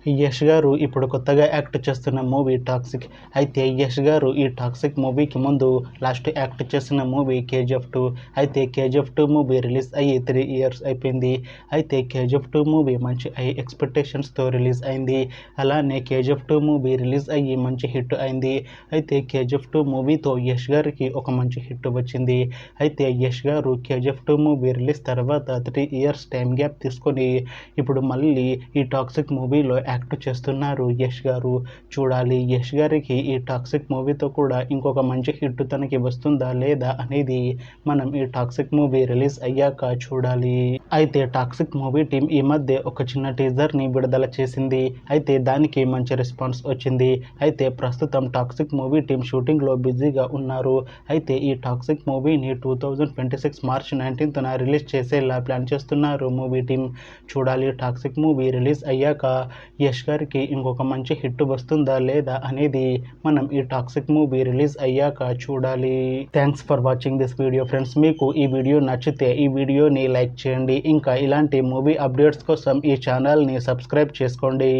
యష్ గారు ఇప్పుడు కొత్తగా యాక్ట్ చేస్తున్న మూవీ టాక్సిక్. అయితే యష్ గారు ఈ టాక్సిక్ మూవీకి ముందు లాస్ట్ యాక్ట్ చేసిన మూవీ KGF 2. అయితే KGF 2 మూవీ రిలీజ్ అయ్యి 3 years అయిపోయింది. అయితే KGF 2 మూవీ మంచి హై ఎక్స్పెక్టేషన్స్తో రిలీజ్ అయింది. అలానే KGF 2 మూవీ రిలీజ్ అయ్యి మంచి హిట్ అయింది. అయితే KGF 2 మూవీతో యష్ గారికి ఒక మంచి హిట్ వచ్చింది. అయితే యష్ గారు KGF 2 మూవీ రిలీజ్ తర్వాత 3 years టైం గ్యాప్ తీసుకొని ఇప్పుడు మళ్ళీ ఈ టాక్సిక్ మూవీలో యాక్ట్ చేస్తున్నారు యష్ గారు. చూడాలి యష్ గారికి ఈ టాక్సిక్ మూవీతో కూడా ఇంకొక మంచి హిట్ తనకి వస్తుందా లేదా అనేది మనం ఈ టాక్సిక్ మూవీ రిలీజ్ అయ్యాక చూడాలి. అయితే టాక్సిక్ మూవీ టీం ఈ మధ్య ఒక చిన్న టీజర్ని విడుదల చేసింది. అయితే దానికి మంచి రెస్పాన్స్ వచ్చింది. అయితే ప్రస్తుతం టాక్సిక్ మూవీ టీం షూటింగ్లో బిజీగా ఉన్నారు. అయితే ఈ టాక్సిక్ మూవీని 2026 March 19th రిలీజ్ చేసేలా ప్లాన్ చేస్తున్నారు మూవీ టీం. చూడాలి టాక్సిక్ మూవీ రిలీజ్ అయ్యాక యష్ గారికి ఇంకొక మంచి హిట్ వస్తుందా లేదా అనేది మనం ఈ టాక్సిక్ మూవీ రిలీజ్ అయ్యాక చూడాలి. Thanks for watching this video friends. మీకు ఈ వీడియో నచ్చితే ఈ వీడియోని లైక్ చేయండి. ఇంకా ఇలాంటి మూవీ అప్డేట్స్ కోసం ఈ ఛానల్ని సబ్స్క్రైబ్ చేసుకోండి.